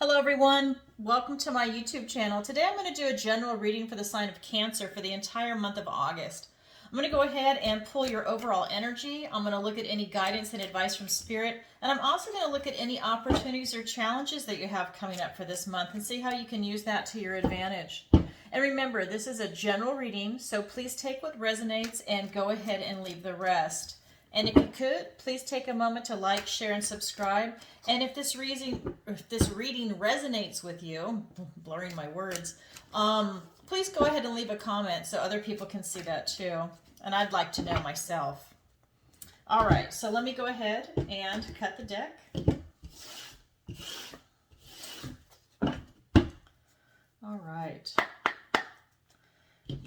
Hello everyone, welcome to my YouTube channel. Today I'm going to do a general reading for the sign of Cancer for the entire month of August. I'm going to go ahead and pull your overall energy. I'm going to look at any guidance and advice from Spirit, and I'm also going to look at any opportunities or challenges that you have coming up for this month and see how you can use that to your advantage. And remember, this is a general reading, so please take what resonates and go ahead and leave the rest. And if you could, please take a moment to like, share, and subscribe. And if this reading resonates with you, blurring my words, please go ahead and leave a comment so other people can see that too. And I'd like to know myself. All right, so let me go ahead and cut the deck. All right.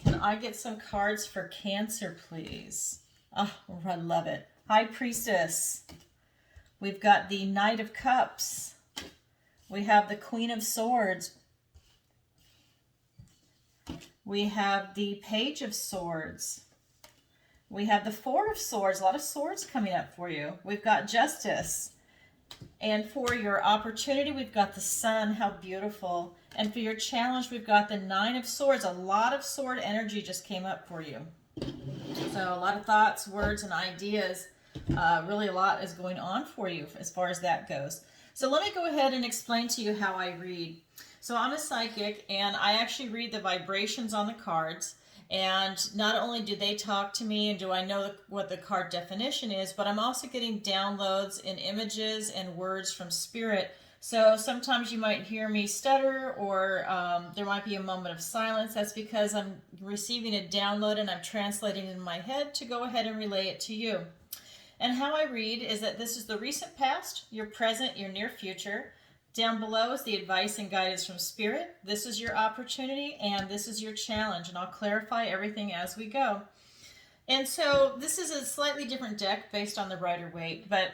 Can I get some cards for Cancer, please? Oh, I love it. High Priestess. We've got the Knight of Cups. We have the Queen of Swords. We have the Page of Swords. We have the Four of Swords. A lot of swords coming up for you. We've got Justice. And for your opportunity, we've got the Sun. How beautiful. And for your challenge, we've got the Nine of Swords. A lot of sword energy just came up for you. So a lot of thoughts, words, and ideas. Really a lot is going on for you as far as that goes. So let me go ahead and explain to you how I read. So I'm a psychic, and I actually read the vibrations on the cards. And not only do they talk to me and do I know what the card definition is, but I'm also getting downloads in images and words from Spirit. So sometimes you might hear me stutter, or there might be a moment of silence. That's because I'm receiving a download and I'm translating in my head to go ahead and relay it to you. And how I read is that this is the recent past, your present, your near future. Down below is the advice and guidance from Spirit. This is your opportunity and this is your challenge. And I'll clarify everything as we go. And so this is a slightly different deck based on the Rider-Waite, but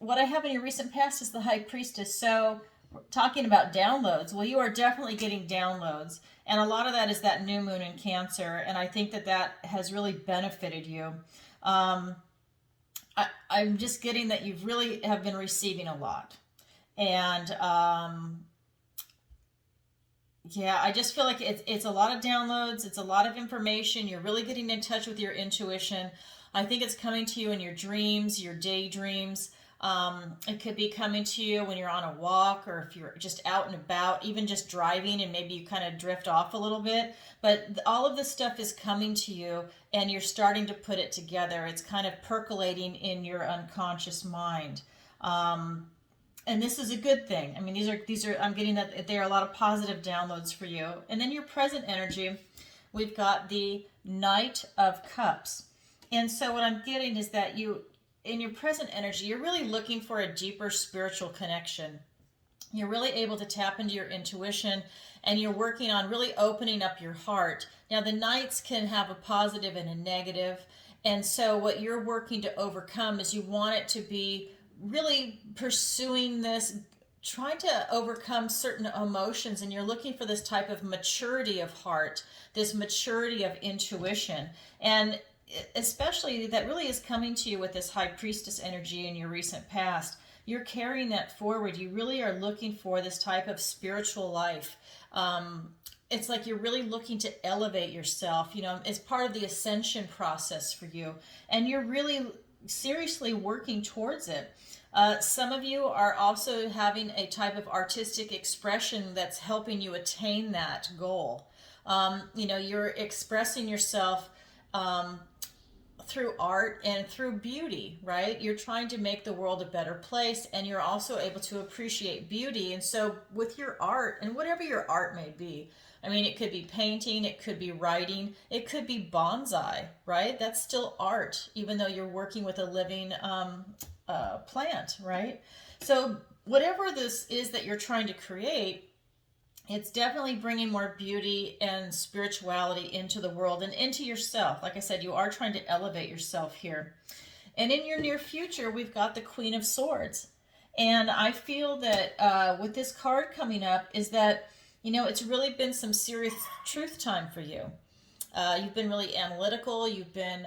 what I have in your recent past is the High Priestess. So talking about downloads, well, you are definitely getting downloads. And a lot of that is that new moon in Cancer. And I think that that has really benefited you. I'm just getting that you've really have been receiving a lot. And yeah, I just feel like it's a lot of downloads. It's a lot of information. You're really getting in touch with your intuition. I think it's coming to you in your dreams, your daydreams. It could be coming to you when you're on a walk, or if you're just out and about, even just driving and maybe you kind of drift off a little bit. But all of this stuff is coming to you and you're starting to put it together. It's kind of percolating in your unconscious mind. And this is a good thing. I mean, these are I'm getting that there are a lot of positive downloads for you. And then your present energy, we've got the Knight of Cups. And so what I'm getting is that in your present energy, you're really looking for a deeper spiritual connection. You're really able to tap into your intuition, and you're working on really opening up your heart. Now, the Knights can have a positive and a negative. And so what you're working to overcome is you want it to be really pursuing this, trying to overcome certain emotions, and you're looking for this type of maturity of heart, this maturity of intuition. And especially that really is coming to you with this High Priestess energy in your recent past. You're carrying that forward. You really are looking for this type of spiritual life. It's like you're really looking to elevate yourself, as part of the ascension process for you. And you're really seriously working towards it. Some of you are also having a type of artistic expression that's helping you attain that goal. You're expressing yourself through art and through beauty, right? You're trying to make the world a better place, and you're also able to appreciate beauty. And so with your art, and whatever your art may be, I mean, it could be painting, it could be writing, it could be bonsai, right? That's still art, even though you're working with a living plant, right? So whatever this is that you're trying to create, it's definitely bringing more beauty and spirituality into the world and into yourself. Like I said, you are trying to elevate yourself here. And in your near future, we've got the Queen of Swords. And I feel that with this card coming up is that, it's really been some serious truth time for you. You've been really analytical. You've been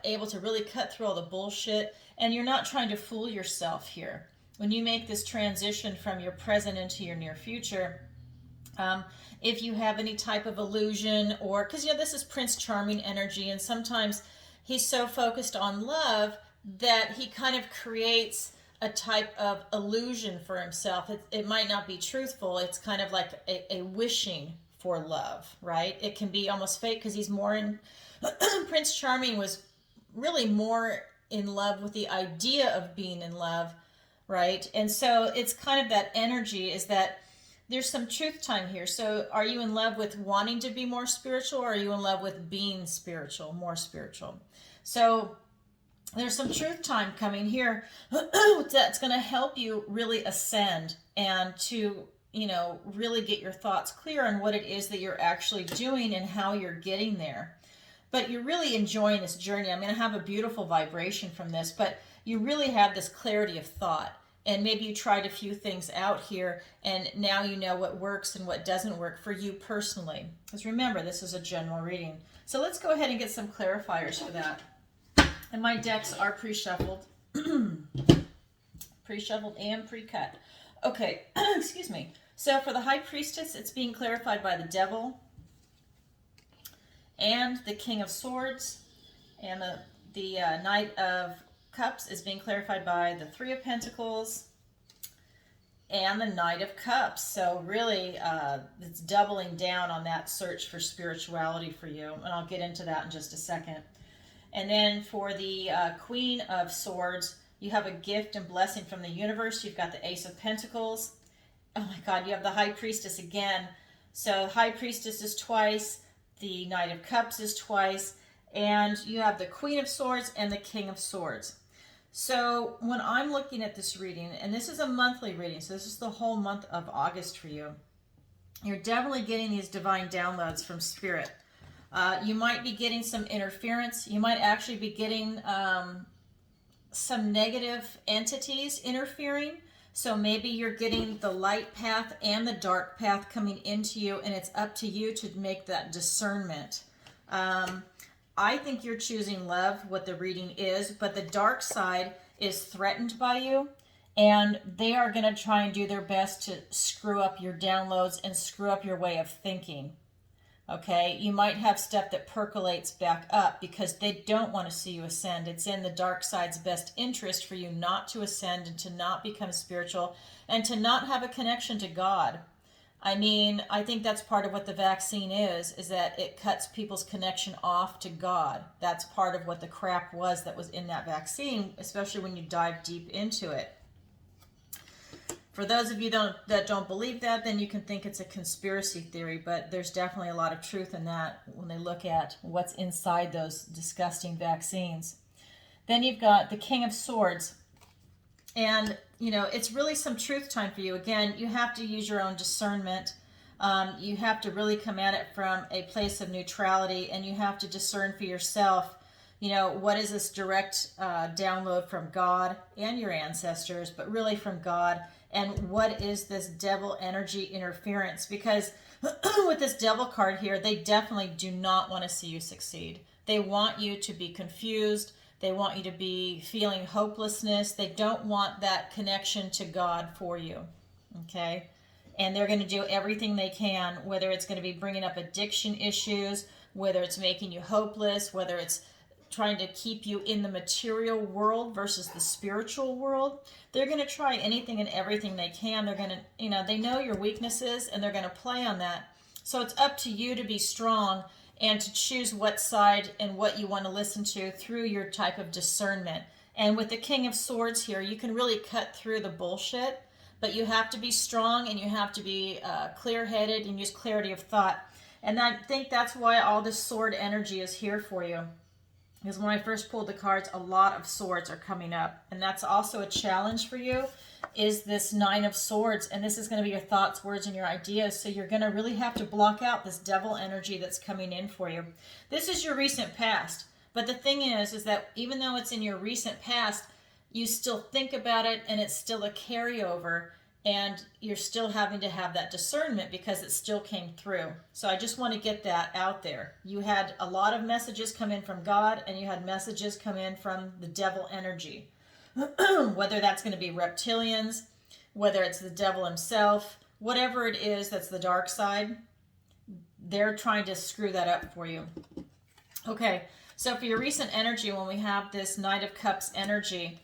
able to really cut through all the bullshit. And you're not trying to fool yourself here. when you make this transition from your present into your near future, um, if you have any type of illusion, or because this is Prince Charming energy, and sometimes he's so focused on love that he kind of creates a type of illusion for himself. It might not be truthful. It's kind of like a wishing for love, right? It can be almost fake because he's more in. Prince Charming was really more in love with the idea of being in love, right? And so it's kind of that energy is that there's some truth time here. So are you in love with wanting to be more spiritual, or are you in love with being spiritual, more spiritual? So there's some truth time coming here that's going to help you really ascend and to, really get your thoughts clear on what it is that you're actually doing and how you're getting there. But you're really enjoying this journey. I'm going to have a beautiful vibration from this, but you really have this clarity of thought. And maybe you tried a few things out here, and now you know what works and what doesn't work for you personally. Because remember, this is a general reading. So let's go ahead and get some clarifiers for that. And my decks are pre-shuffled. Pre-shuffled and pre-cut. Okay, excuse me. So for the High Priestess, it's being clarified by the Devil and the King of Swords. And the Knight of Cups is being clarified by the Three of Pentacles and the Knight of Cups. So really, it's doubling down on that search for spirituality for you. And I'll get into that in just a second. And then for the Queen of Swords, you have a gift and blessing from the universe. You've got the Ace of Pentacles. Oh my God, you have the High Priestess again. So High Priestess is twice. The Knight of Cups is twice. And you have the Queen of Swords and the King of Swords. So when I'm looking at this reading, and this is a monthly reading, so this is the whole month of August for you, you're definitely getting these divine downloads from Spirit. You might be getting some interference. You might actually be getting some negative entities interfering. So maybe you're getting the light path and the dark path coming into you, and it's up to you to make that discernment. I think you're choosing love, what the reading is, but the dark side is threatened by you, and they are going to try and do their best to screw up your downloads and screw up your way of thinking. Okay, you might have stuff that percolates back up because they don't want to see you ascend. It's in the dark side's best interest for you not to ascend and to not become spiritual and to not have a connection to God. I mean, I think that's part of what the vaccine is that it cuts people's connection off to God. That's part of what the crap was that was in that vaccine, especially when you dive deep into it. For those of you that don't believe that, then you can think it's a conspiracy theory, but there's definitely a lot of truth in that when they look at what's inside those disgusting vaccines. Then you've got the King of Swords. And, it's really some truth time for you. Again, you have to use your own discernment. You have to really come at it from a place of neutrality, and you have to discern for yourself, what is this direct download from God and your ancestors, but really from God, and what is this devil energy interference? Because with this devil card here, they definitely do not want to see you succeed. They want you to be confused. They want you to be feeling hopelessness. They don't want that connection to God for you, okay? And they're going to do everything they can, whether it's going to be bringing up addiction issues, whether it's making you hopeless, whether it's trying to keep you in the material world versus the spiritual world. They're going to try anything and everything they can. They're going to, they know your weaknesses, and they're going to play on that. So it's up to you to be strong and to choose what side and what you want to listen to through your type of discernment. And with the King of Swords here, you can really cut through the bullshit, but you have to be strong, and you have to be clear-headed and use clarity of thought. And I think that's why all this sword energy is here for you. Because when I first pulled the cards, a lot of swords are coming up. And that's also a challenge for you, is this Nine of Swords. And this is going to be your thoughts, words, and your ideas. So you're going to really have to block out this devil energy that's coming in for you. This is your recent past. But the thing is that even though it's in your recent past, you still think about it, and it's still a carryover. And you're still having to have that discernment because it still came through. So I just want to get that out there. You had a lot of messages come in from God, and you had messages come in from the devil energy. whether that's going to be reptilians, whether it's the devil himself, whatever it is that's the dark side, they're trying to screw that up for you. Okay, so for your recent energy, when we have this Knight of Cups energy,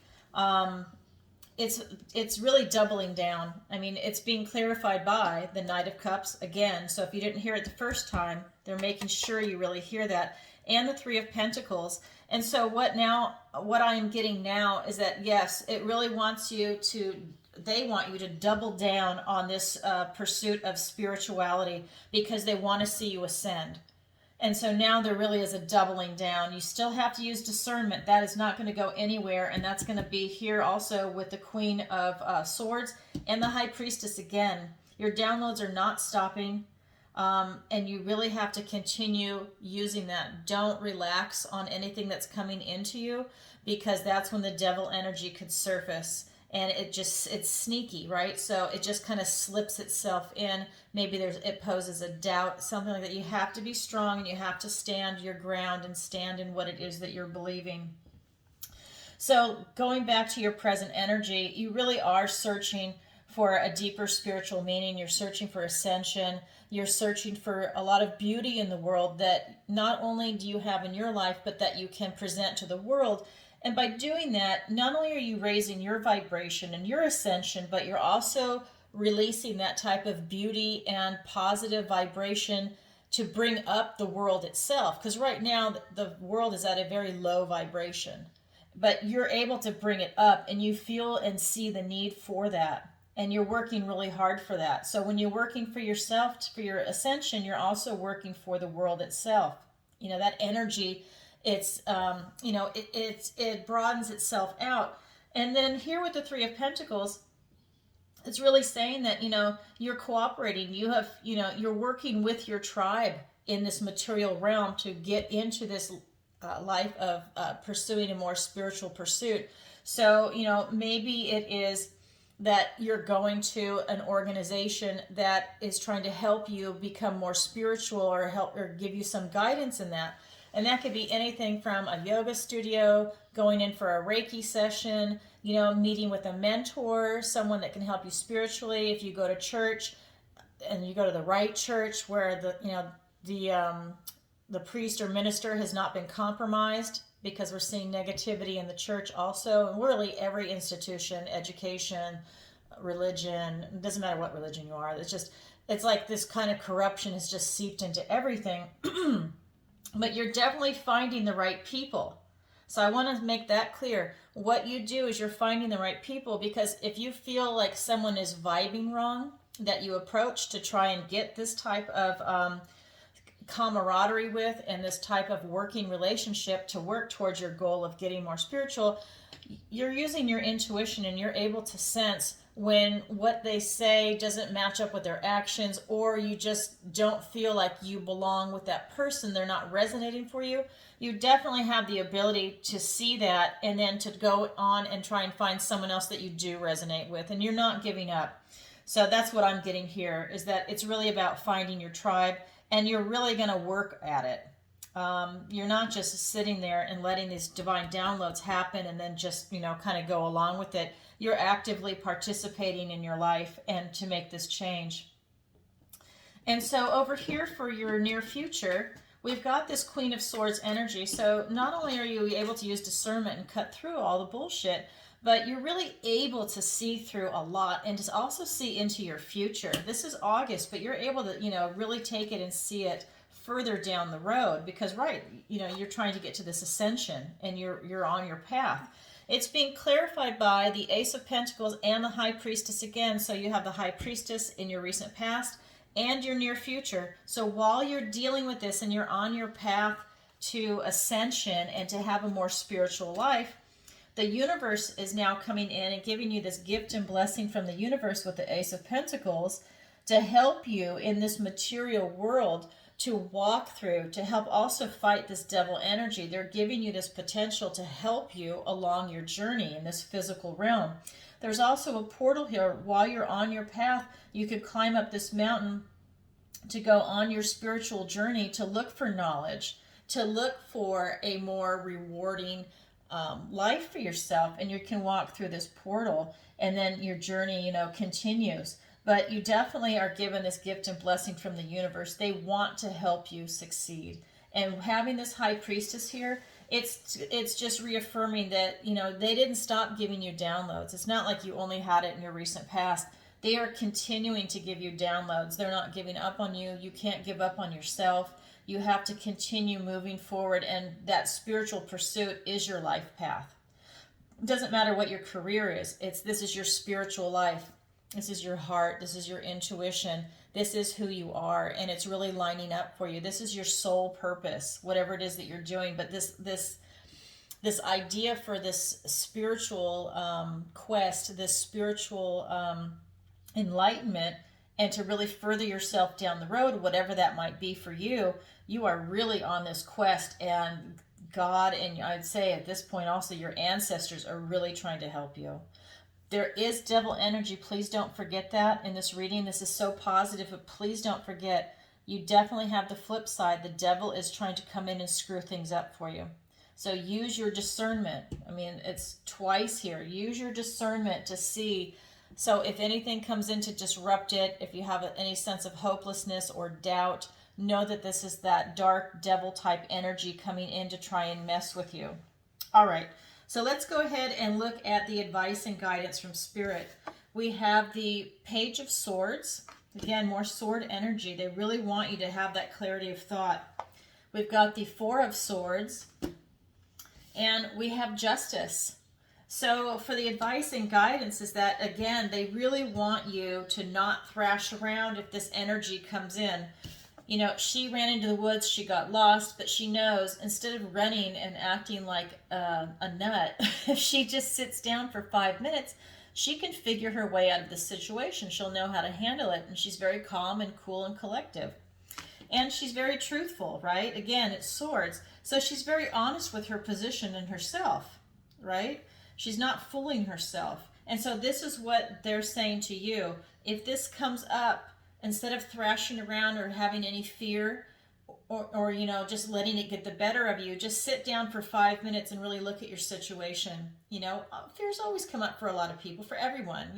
it's really doubling down. I mean, it's being clarified by the Knight of Cups again. So if you didn't hear it the first time, they're making sure you really hear that. And the Three of Pentacles. And so what I am getting now is that, yes, it really wants you to, they want you to double down on this pursuit of spirituality, because they want to see you ascend. And so now there really is a doubling down. You still have to use discernment. That is not going to go anywhere. And that's going to be here also with the Queen of Swords and the High Priestess again. Your downloads are not stopping. And you really have to continue using that. Don't relax on anything that's coming into you, because that's when the devil energy could surface. And it's sneaky, right? So it just kind of slips itself in. Maybe it poses a doubt, something like that. You have to be strong, and you have to stand your ground and stand in what it is that you're believing. So going back to your present energy, you really are searching for a deeper spiritual meaning. You're searching for ascension. You're searching for a lot of beauty in the world that not only do you have in your life, but that you can present to the world. And by doing that, not only are you raising your vibration and your ascension, but you're also releasing that type of beauty and positive vibration to bring up the world itself. Because right now, the world is at a very low vibration. But you're able to bring it up, and you feel and see the need for that. And you're working really hard for that. So when you're working for yourself, for your ascension, you're also working for the world itself. You know, that energy, it broadens itself out. And then here with the Three of Pentacles, it's really saying that, you're cooperating. You're working with your tribe in this material realm to get into this life of pursuing a more spiritual pursuit. So, maybe it is that you're going to an organization that is trying to help you become more spiritual, or give you some guidance in that. And that could be anything from a yoga studio, going in for a Reiki session, meeting with a mentor, someone that can help you spiritually. If you go to church and you go to the right church where the priest or minister has not been compromised, because we're seeing negativity in the church also. And really every institution, education, religion, it doesn't matter what religion you are. It's like this kind of corruption has just seeped into everything. But you're definitely finding the right people. So I want to make that clear. What you do is you're finding the right people, because if you feel like someone is vibing wrong, that you approach to try and get this type of camaraderie with, and this type of working relationship to work towards your goal of getting more spiritual, you're using your intuition, and you're able to sense when what they say doesn't match up with their actions, or you just don't feel like you belong with that person, they're not resonating for you. You definitely have the ability to see that, and then to go on and try and find someone else that you do resonate with, and you're not giving up. So that's what I'm getting here, is that it's really about finding your tribe, and you're really going to work at it. You're not just sitting there and letting these divine downloads happen and then just, kind of go along with it. You're actively participating in your life and to make this change. And so over here for your near future, we've got this Queen of Swords energy. So not only are you able to use discernment and cut through all the bullshit, but you're really able to see through a lot, and to also see into your future. This is August, but you're able to, really take it and see it further down the road, because you're trying to get to this ascension, and you're on your path. It's being clarified by the Ace of Pentacles and the High Priestess again. So you have the High Priestess in your recent past and your near future. So while you're dealing with this and you're on your path to ascension and to have a more spiritual life, the universe is now coming in and giving you this gift and blessing from the universe with the Ace of Pentacles to help you in this material world to walk through, to help also fight this devil energy. They're giving you this potential to help you along your journey in this physical realm. There's also a portal here. While you're on your path, you could climb up this mountain to go on your spiritual journey, to look for knowledge, to look for a more rewarding life for yourself, and you can walk through this portal, and then your journey, continues. But you definitely are given this gift and blessing from the universe. They want to help you succeed. And having this high priestess here, it's just reaffirming that, they didn't stop giving you downloads. It's not like you only had it in your recent past. They are continuing to give you downloads. They're not giving up on you. You can't give up on yourself. You have to continue moving forward, and that spiritual pursuit is your life path. It doesn't matter what your career is. This is your spiritual life. This is your heart. This is your intuition. This is who you are, and it's really lining up for you. This is your soul purpose, whatever it is that you're doing. But this idea for this spiritual quest, this spiritual enlightenment, and to really further yourself down the road, whatever that might be for you, you are really on this quest, and God, and I'd say at this point also your ancestors, are really trying to help you. There is devil energy. Please don't forget that in this reading. This is so positive, but please don't forget, you definitely have the flip side. The devil is trying to come in and screw things up for you. So use your discernment. I mean, it's twice here. Use your discernment to see. So if anything comes in to disrupt it, if you have any sense of hopelessness or doubt, know that this is that dark devil type energy coming in to try and mess with you. All right. So let's go ahead and look at the advice and guidance from Spirit. We have the Page of Swords. Again, more sword energy. They really want you to have that clarity of thought. We've got the Four of Swords. And we have Justice. So for the advice and guidance is that, again, they really want you to not thrash around if this energy comes in. She ran into the woods, she got lost, but she knows instead of running and acting like a nut, if she just sits down for 5 minutes, she can figure her way out of the situation. She'll know how to handle it, and she's very calm and cool and collective. And she's very truthful, right? Again, it's swords. So she's very honest with her position and herself, right? She's not fooling herself. And so this is what they're saying to you. If this comes up, instead of thrashing around or having any fear or just letting it get the better of you, just sit down for 5 minutes and really look at your situation. Fears always come up for a lot of people, for everyone,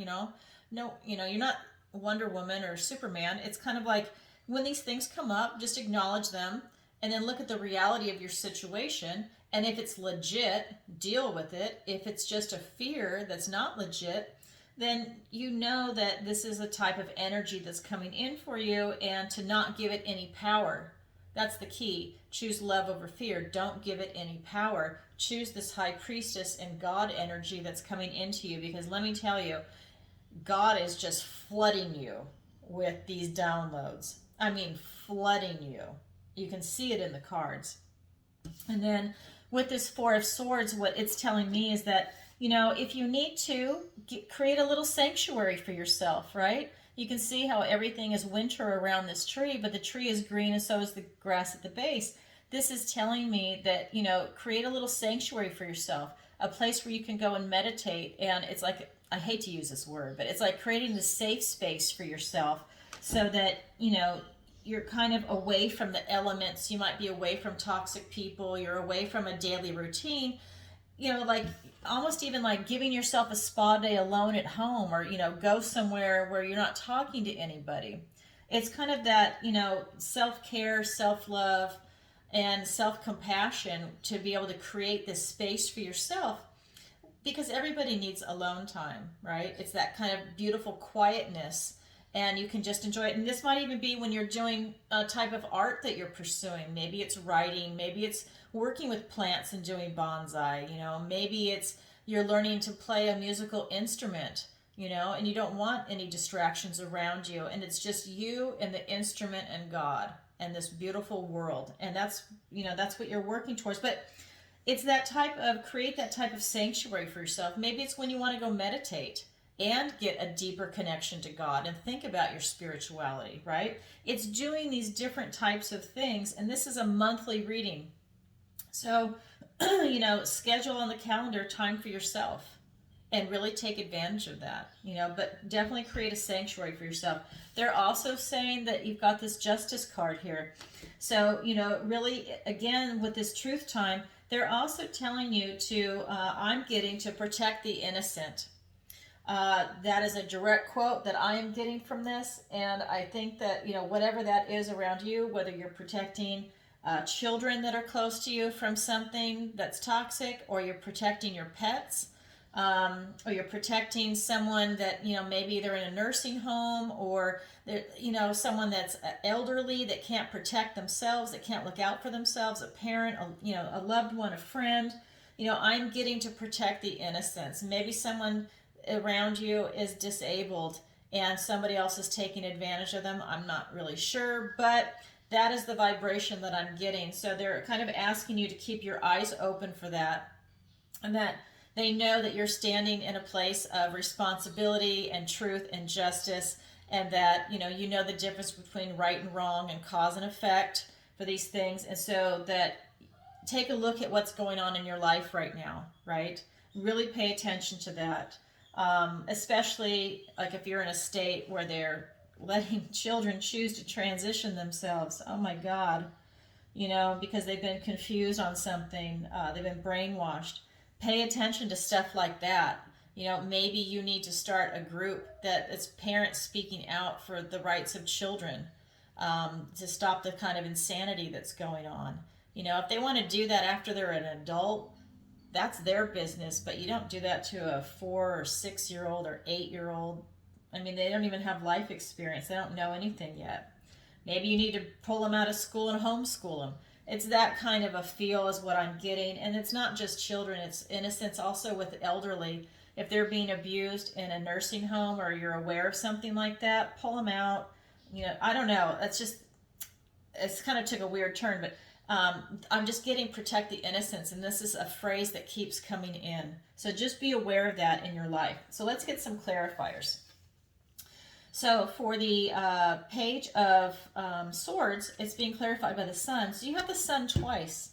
No, you're not Wonder Woman or Superman. It's kind of like when these things come up, just acknowledge them and then look at the reality of your situation. And if it's legit, deal with it. If it's just a fear that's not legit, then you know that this is a type of energy that's coming in for you, and to not give it any power. That's the key. Choose love over fear. Don't give it any power. Choose this high priestess and God energy that's coming into you, because let me tell you, God is just flooding you with these downloads. I mean, flooding you. You can see it in the cards. And then with this Four of Swords, what it's telling me is that, if you need to, create a little sanctuary for yourself, right? You can see how everything is winter around this tree, but the tree is green and so is the grass at the base. This is telling me that, create a little sanctuary for yourself, a place where you can go and meditate. And it's like, I hate to use this word, but it's like creating the safe space for yourself so that, you're kind of away from the elements. You might be away from toxic people. You're away from a daily routine, like almost even like giving yourself a spa day alone at home, or, go somewhere where you're not talking to anybody. It's kind of that, self-care, self-love, and self-compassion to be able to create this space for yourself, because everybody needs alone time, right? It's that kind of beautiful quietness, and you can just enjoy it. And this might even be when you're doing a type of art that you're pursuing. Maybe it's writing, maybe it's working with plants and doing bonsai, maybe it's you're learning to play a musical instrument, and you don't want any distractions around you, and it's just you and the instrument and God and this beautiful world. And that's what you're working towards. But it's that type of, create that type of sanctuary for yourself. Maybe it's when you want to go meditate and get a deeper connection to God and think about your spirituality, right? It's doing these different types of things, and this is a monthly reading. So, schedule on the calendar time for yourself and really take advantage of that, but definitely create a sanctuary for yourself. They're also saying that you've got this Justice card here. So, really, again, with this truth time, They're also telling you to, I'm getting to protect the innocent. That is a direct quote that I am getting from this, and I think that, whatever that is around you, whether you're protecting children that are close to you from something that's toxic, or you're protecting your pets, or you're protecting someone that, maybe they're in a nursing home, or they're, someone that's elderly that can't protect themselves, that can't look out for themselves, a parent, a loved one, a friend. I'm getting to protect the innocents. Maybe someone around you is disabled and somebody else is taking advantage of them. I'm not really sure, but that is the vibration that I'm getting. So they're kind of asking you to keep your eyes open for that, and that they know that you're standing in a place of responsibility and truth and justice, and that you know the difference between right and wrong and cause and effect for these things. And so that, take a look at what's going on in your life right now, right? Really pay attention to that. Especially like if you're in a state where they're letting children choose to transition themselves. Oh my God, because they've been confused on something, they've been brainwashed. Pay attention to stuff like that. Maybe you need to start a group that is parents speaking out for the rights of children, to stop the kind of insanity that's going on. If they want to do that after they're an adult, that's their business, but you don't do that to a 4 or 6 year old or 8 year old. I mean, they don't even have life experience. They don't know anything yet. Maybe you need to pull them out of school and homeschool them. It's that kind of a feel is what I'm getting. And it's not just children, it's innocence also with elderly. If they're being abused in a nursing home, or you're aware of something like that, pull them out. I don't know. It's kind of took a weird turn, but I'm just getting protect the innocence, and this is a phrase that keeps coming in. So just be aware of that in your life. So let's get some clarifiers. So for the page of swords, it's being clarified by the sun. So you have the sun twice.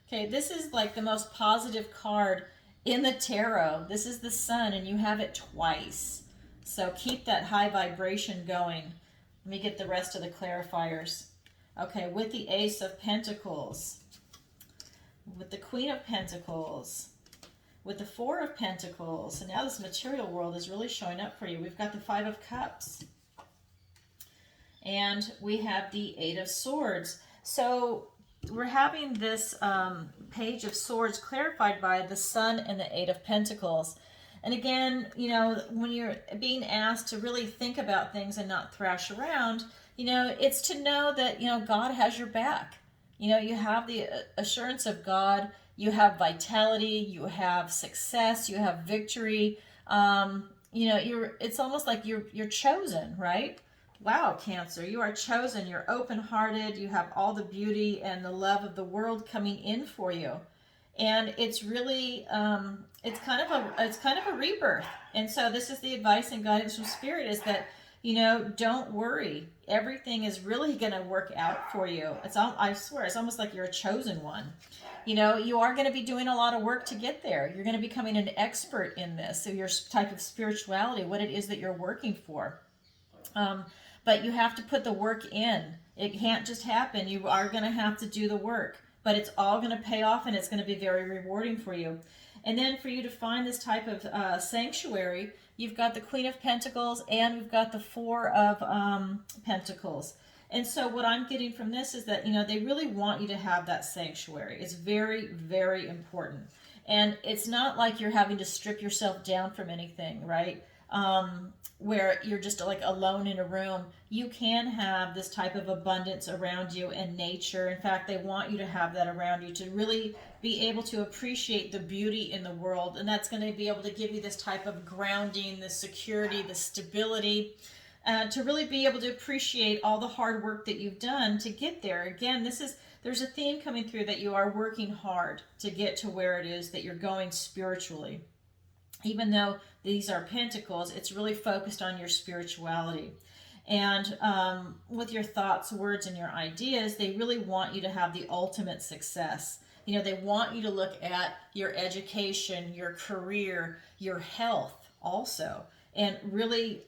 Okay, this is like the most positive card in the tarot. This is the sun, and you have it twice. So keep that high vibration going. Let me get the rest of the clarifiers. Okay, with the Ace of Pentacles, with the Queen of Pentacles, with the Four of Pentacles, and now this material world is really showing up for you. We've got the Five of Cups, and we have the Eight of Swords. So we're having this Page of Swords clarified by the Sun and the Eight of Pentacles. And again, when you're being asked to really think about things and not thrash around, it's to know that, God has your back. You have the assurance of God, you have vitality, you have success, you have victory. It's almost like you're chosen, right? Wow, Cancer, you are chosen. You're open-hearted. You have all the beauty and the love of the world coming in for you. And it's really, it's kind of a rebirth. And so this is the advice and guidance from Spirit, is that, don't worry. Everything is really going to work out for you. I swear, it's almost like you're a chosen one. You are going to be doing a lot of work to get there. You're going to be becoming an expert in this. So your type of spirituality, what it is that you're working for. But you have to put the work in. It can't just happen. You are going to have to do the work. But it's all going to pay off, and it's going to be very rewarding for you. And then for you to find this type of sanctuary, you've got the Queen of Pentacles, and we've got the Four of Pentacles. And so what I'm getting from this is that, they really want you to have that sanctuary. It's very, very important. And it's not like you're having to strip yourself down from anything, right? Where you're just like alone in a room. You can have this type of abundance around you and nature. In fact, they want you to have that around you to really be able to appreciate the beauty in the world. And that's going to be able to give you this type of grounding, the security, the stability, to really be able to appreciate all the hard work that you've done to get there. Again, there's a theme coming through that you are working hard to get to where it is that you're going spiritually. Even though these are pentacles, it's really focused on your spirituality. And with your thoughts, words, and your ideas, they really want you to have the ultimate success. They want you to look at your education, your career, your health also. and really,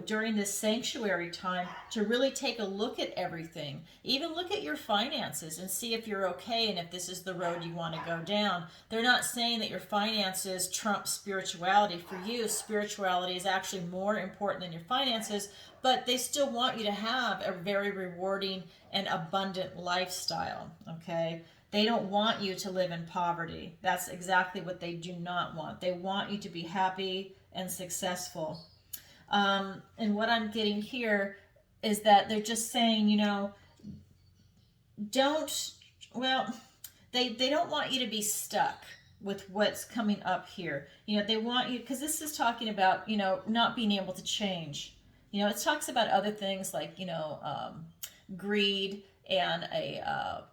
during this sanctuary time, to really take a look at everything. Even look at your finances and see if you're okay and if this is the road you want to go down. They're not saying that your finances trump spirituality. For you, spirituality is actually more important than your finances, but they still want you to have a very rewarding and abundant lifestyle, okay? They don't want you to live in poverty. That's exactly what they do not want. They want you to be happy and successful. And what I'm getting here is that they're just saying, don't, well, they don't want you to be stuck with what's coming up here. They want you, because this is talking about, not being able to change. It talks about other things like, greed and a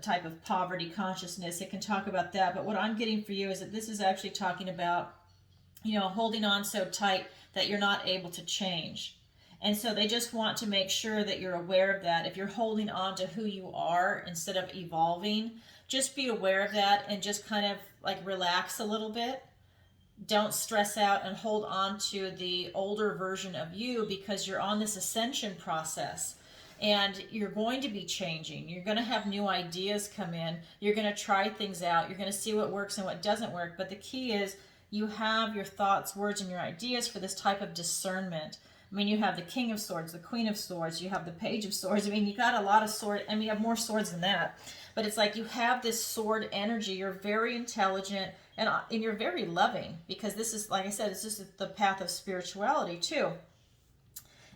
type of poverty consciousness. It can talk about that. But what I'm getting for you is that this is actually talking about, holding on so tight that you're not able to change. And so they just want to make sure that you're aware of that. If you're holding on to who you are instead of evolving, just be aware of that and just kind of like relax a little bit. Don't stress out and hold on to the older version of you, because you're on this ascension process and you're going to be changing. You're going to have new ideas come in. You're going to try things out. You're going to see what works and what doesn't work. But the key is you have your thoughts, words, and your ideas for this type of discernment. I mean, you have the King of Swords, the Queen of Swords, you have the Page of Swords. I mean, you got a lot of swords. I mean, you have more swords than that. But it's like you have this sword energy. You're very intelligent and you're very loving, because this is, like I said, it's just the path of spirituality too.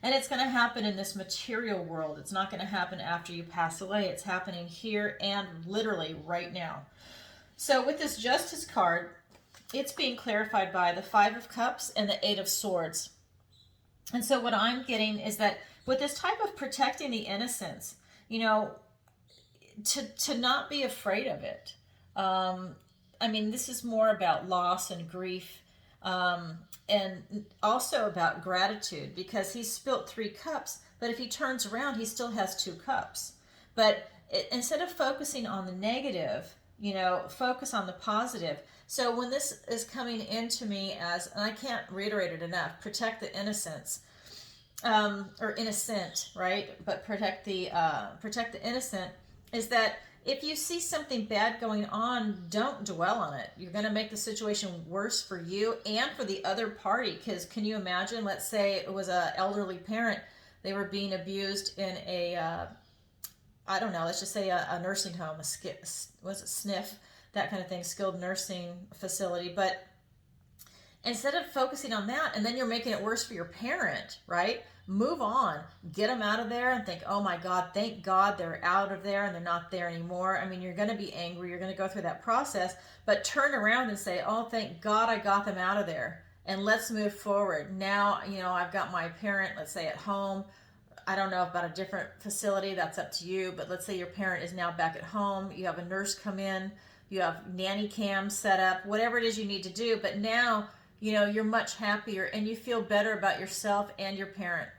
And it's going to happen in this material world. It's not going to happen after you pass away. It's happening here and literally right now. So with this Justice card, it's being clarified by the Five of Cups and the Eight of Swords. And so what I'm getting is that with this type of protecting the innocence, to not be afraid of it. I mean, this is more about loss and grief, and also about gratitude, because he's spilt 3 cups, but if he turns around, he still has 2 cups. But instead of focusing on the negative, focus on the positive. So when this is coming into me as, and I can't reiterate it enough, protect the innocence, or innocent, right? But protect the innocent, is that if you see something bad going on, don't dwell on it. You're going to make the situation worse for you and for the other party. Because can you imagine, let's say it was an elderly parent, they were being abused in a, I don't know, let's just say a nursing home, was it SNF, that kind of thing, skilled nursing facility. But instead of focusing on that, and then you're making it worse for your parent, right? Move on, get them out of there and think, oh my God, thank God they're out of there and they're not there anymore. I mean, you're going to be angry. You're going to go through that process, but turn around and say, oh, thank God I got them out of there. And let's move forward. Now, I've got my parent, let's say at home. I don't know about a different facility. That's up to you. But let's say your parent is now back at home. You have a nurse come in. You have nanny cams set up, whatever it is you need to do. But now, you're much happier and you feel better about yourself and your parent.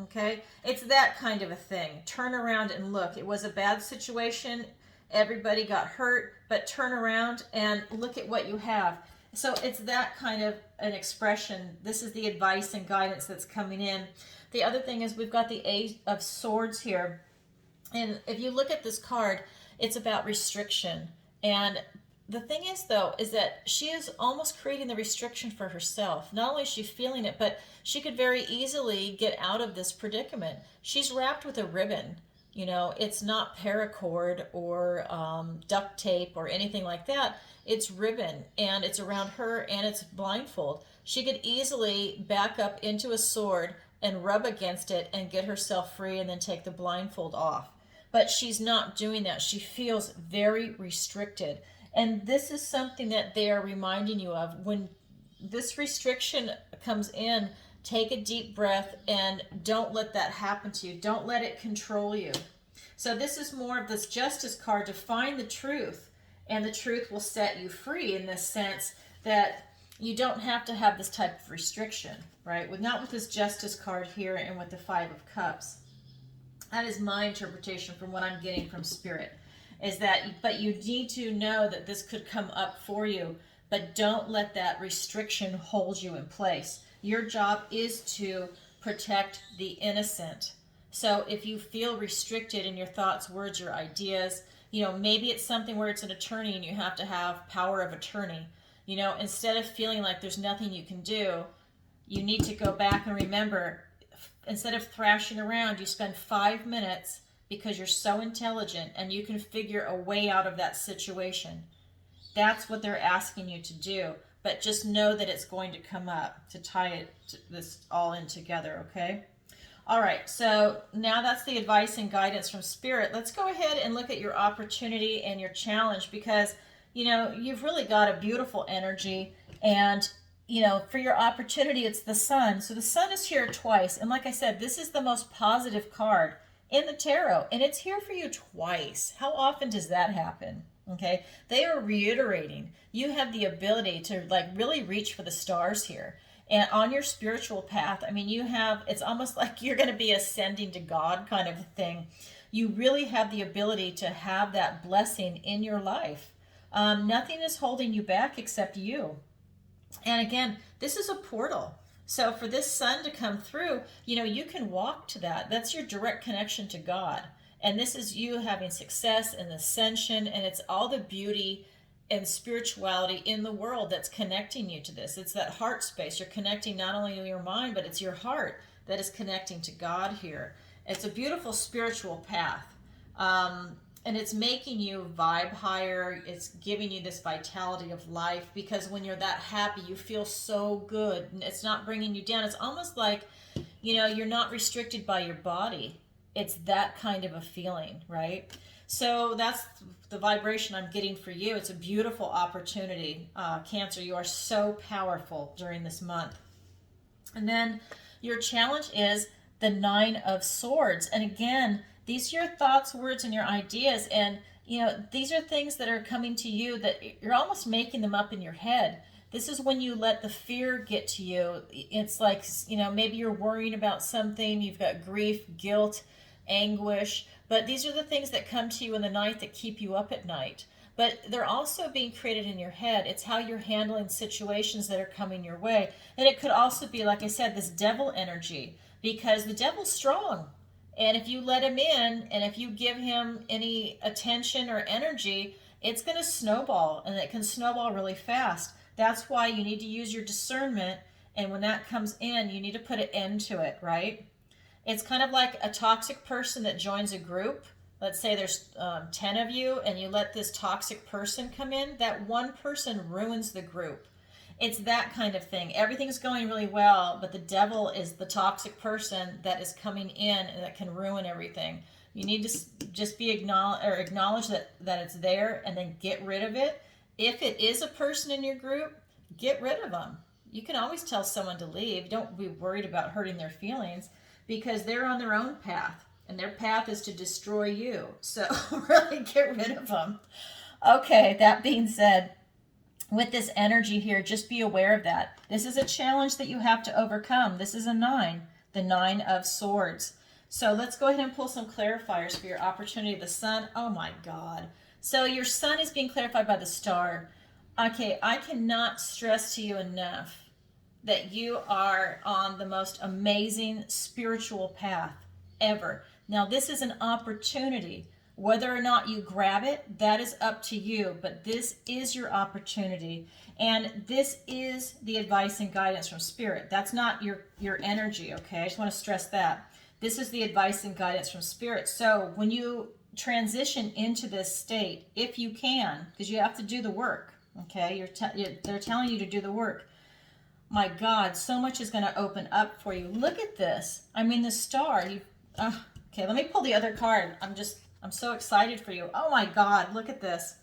Okay? It's that kind of a thing. Turn around and look. It was a bad situation. Everybody got hurt, but turn around and look at what you have. So it's that kind of an expression. This is the advice and guidance that's coming in. The other thing is we've got the Eight of Swords here. And if you look at this card, it's about restriction. And the thing is, though, is that she is almost creating the restriction for herself. Not only is she feeling it, but she could very easily get out of this predicament. She's wrapped with a ribbon. It's not paracord or duct tape or anything like that. It's ribbon, and it's around her, and it's blindfold. She could easily back up into a sword and rub against it and get herself free and then take the blindfold off. But she's not doing that. She feels very restricted. And this is something that they are reminding you of. When this restriction comes in, take a deep breath and don't let that happen to you. Don't let it control you. So this is more of this Justice card to find the truth, and the truth will set you free, in this sense that you don't have to have this type of restriction, right? Not with this Justice card here and with the Five of Cups. That is my interpretation from what I'm getting from Spirit. Is that, but you need to know that this could come up for you, but don't let that restriction hold you in place. Your job is to protect the innocent. So if you feel restricted in your thoughts, words, or ideas, maybe it's something where it's an attorney and you have to have power of attorney. Instead of feeling like there's nothing you can do, you need to go back and remember, instead of thrashing around, you spend 5 minutes because you're so intelligent and you can figure a way out of that situation. That's what they're asking you to do. But just know that it's going to come up to tie this all in together, okay? All right, so now that's the advice and guidance from Spirit. Let's go ahead and look at your opportunity and your challenge, because, you've really got a beautiful energy. And, for your opportunity, it's the Sun. So the Sun is here twice. And like I said, this is the most positive card in the tarot. And it's here for you twice. How often does that happen? Okay, they are reiterating you have the ability to really reach for the stars here. And on your spiritual path, it's almost like you're going to be ascending to God kind of a thing. You really have the ability to have that blessing in your life. Nothing is holding you back except you. And again, this is a portal. So for this Sun to come through, you can walk to that. That's your direct connection to God. And this is you having success and ascension, and it's all the beauty and spirituality in the world that's connecting you to this. It's that heart space. You're connecting not only your mind, but it's your heart that is connecting to God here. It's a beautiful spiritual path. And it's making you vibe higher. It's giving you this vitality of life, because when you're that happy, you feel so good. And it's not bringing you down. It's almost like, you're not restricted by your body. It's that kind of a feeling, right? So that's the vibration I'm getting for you. It's a beautiful opportunity. Cancer, you are so powerful during this month. And then your challenge is the 9 of Swords. And again, these are your thoughts, words, and your ideas. And, these are things that are coming to you that you're almost making them up in your head. This is when you let the fear get to you. It's like, maybe you're worrying about something. You've got grief, guilt, anguish, but these are the things that come to you in the night that keep you up at night. But they're also being created in your head. It's how you're handling situations that are coming your way. And it could also be, like I said, this devil energy, because the devil's strong. And if you let him in, and if you give him any attention or energy, it's going to snowball, and it can snowball really fast. That's why you need to use your discernment. And when that comes in, you need to put an end to it, right? It's kind of like a toxic person that joins a group. Let's say there's 10 of you, and you let this toxic person come in. That one person ruins the group. It's that kind of thing. Everything's going really well, but the devil is the toxic person that is coming in and that can ruin everything. You need to just acknowledge that it's there, and then get rid of it. If it is a person in your group, get rid of them. You can always tell someone to leave. Don't be worried about hurting their feelings, because they're on their own path, and their path is to destroy you. So really get rid of them. Okay, that being said, with this energy here, just be aware of that. This is a challenge that you have to overcome. This is a 9, the 9 of Swords. So let's go ahead and pull some clarifiers for your opportunity. The Sun, oh my God. So your Sun is being clarified by the Star. Okay, I cannot stress to you enough that you are on the most amazing spiritual path ever. Now, this is an opportunity. Whether or not you grab it, that is up to you, but this is your opportunity. And this is the advice and guidance from Spirit. That's not your energy, okay? I just want to stress that. This is the advice and guidance from Spirit. So when you transition into this state, if you can, because you have to do the work, okay? They're telling you to do the work. My God, so much is going to open up for you. Look at this. The Star. Okay, let me pull the other card. I'm so excited for you. Oh my God, look at this.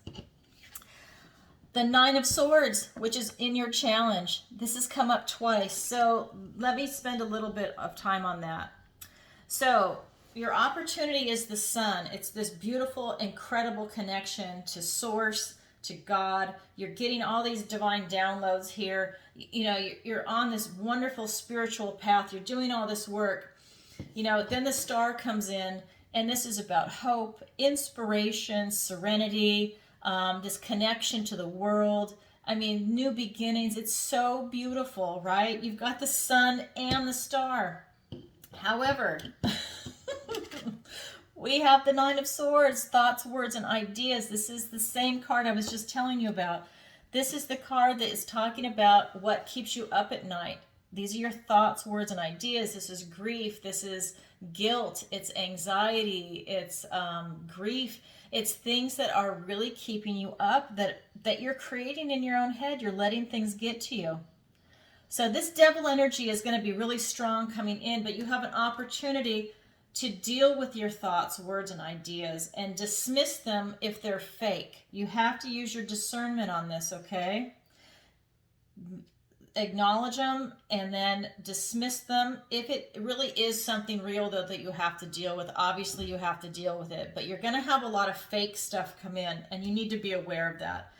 The 9 of Swords, which is in your challenge. This has come up twice. So let me spend a little bit of time on that. So your opportunity is the Sun. It's this beautiful, incredible connection to Source, to God. You're getting all these divine downloads here. You're on this wonderful spiritual path. You're doing all this work. Then the Star comes in, and this is about hope, inspiration, serenity, this connection to the world. I mean, new beginnings. It's so beautiful, right? You've got the sun and the star. However, we have the Nine of Swords, thoughts, words, and ideas. This is the same card I was just telling you about. This is the card that is talking about what keeps you up at night. These are your thoughts, words, and ideas. This is grief. This is guilt. It's anxiety. It's grief. It's things that are really keeping you up that you're creating in your own head. You're letting things get to you. So this devil energy is going to be really strong coming in, but you have an opportunity to deal with your thoughts, words, and ideas and dismiss them if they're fake. You have to use your discernment on this, okay? Acknowledge them and then dismiss them. If it really is something real, though, that you have to deal with, obviously you have to deal with it. But you're going to have a lot of fake stuff come in, and you need to be aware of that.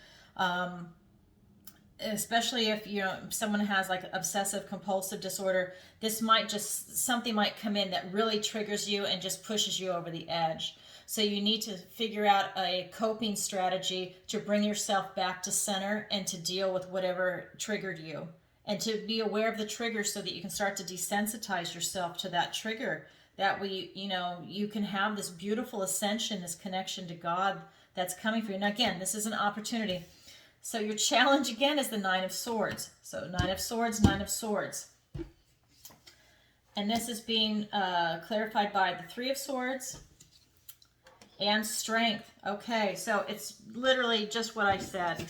Especially if someone has like obsessive compulsive disorder, something might come in that really triggers you and just pushes you over the edge. So you need to figure out a coping strategy to bring yourself back to center and to deal with whatever triggered you, and to be aware of the trigger so that you can start to desensitize yourself to that trigger. That way, you can have this beautiful ascension, this connection to God that's coming for you. Now again, this is an opportunity. So your challenge again is the Nine of Swords. So Nine of Swords, Nine of Swords. And this is being clarified by the Three of Swords and Strength. Okay, so it's literally just what I said.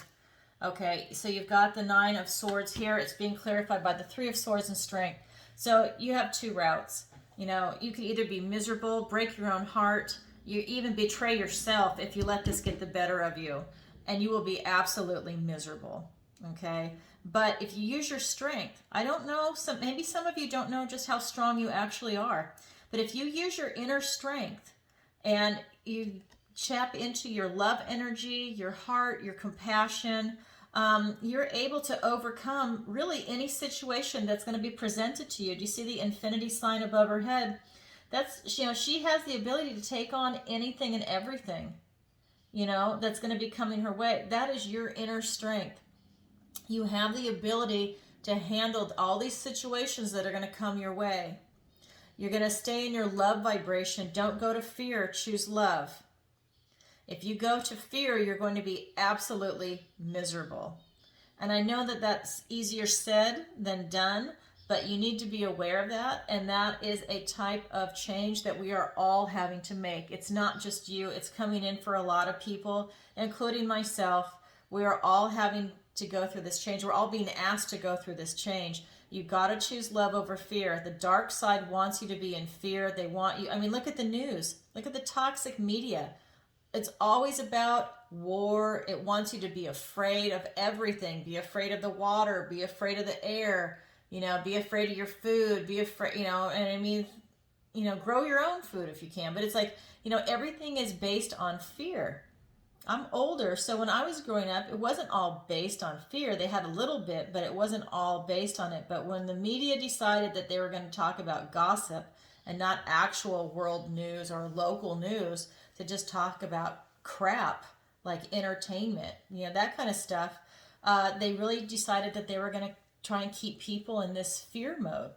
Okay, so you've got the Nine of Swords here. It's being clarified by the Three of Swords and Strength. So you have two routes. You can either be miserable, break your own heart, you even betray yourself if you let this get the better of you. And you will be absolutely miserable, okay? But if you use your strength, I don't know, maybe some of you don't know just how strong you actually are. But if you use your inner strength and you tap into your love energy, your heart, your compassion, you're able to overcome really any situation that's going to be presented to you. Do you see the infinity sign above her head? That's, she has the ability to take on anything and everything. That's going to be coming her way. That is your inner strength. You have the ability to handle all these situations that are going to come your way. You're going to stay in your love vibration. Don't go to fear. Choose love. If you go to fear, you're going to be absolutely miserable. And I know that that's easier said than done, but you need to be aware of that, and that is a type of change that we are all having to make. It's not just you, it's coming in for a lot of people, including myself. We are all having to go through this change. We're all being asked to go through this change. You got to choose love over fear. The dark side wants you to be in fear. They want you, look at the news. Look at the toxic media. It's always about war. It wants you to be afraid of everything. Be afraid of the water. Be afraid of the air. Be afraid of your food, be afraid, grow your own food if you can. But it's like, everything is based on fear. I'm older, so when I was growing up, it wasn't all based on fear. They had a little bit, but it wasn't all based on it. But when the media decided that they were going to talk about gossip and not actual world news or local news, to just talk about crap like entertainment, that kind of stuff, they really decided that they were going to try and keep people in this fear mode.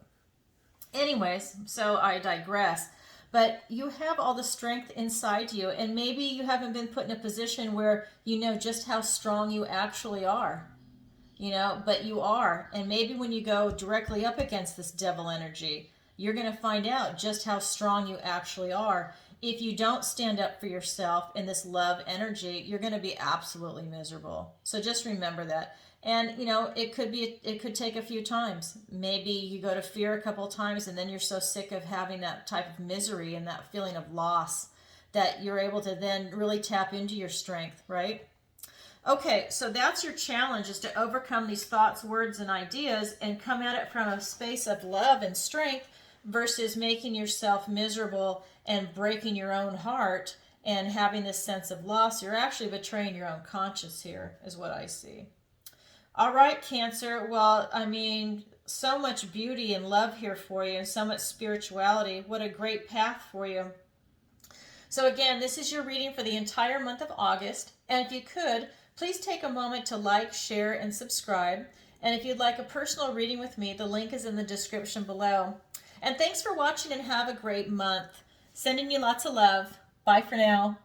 Anyways, so I digress. But you have all the strength inside you, and maybe you haven't been put in a position where you know just how strong you actually are. But you are. And maybe when you go directly up against this devil energy, you're going to find out just how strong you actually are. If you don't stand up for yourself in this love energy, you're going to be absolutely miserable. So just remember that. And, it could take a few times. Maybe you go to fear a couple of times and then you're so sick of having that type of misery and that feeling of loss that you're able to then really tap into your strength, right? Okay, so that's your challenge, is to overcome these thoughts, words, and ideas and come at it from a space of love and strength versus making yourself miserable and breaking your own heart and having this sense of loss. You're actually betraying your own conscience here, is what I see. All right, Cancer. Well, so much beauty and love here for you, and so much spirituality. What a great path for you. So again, this is your reading for the entire month of August. And if you could, Please take a moment to like, share, and subscribe. And if you'd like a personal reading with me, the link is in the description below. And thanks for watching and have a great month. Sending you lots of love. Bye for now.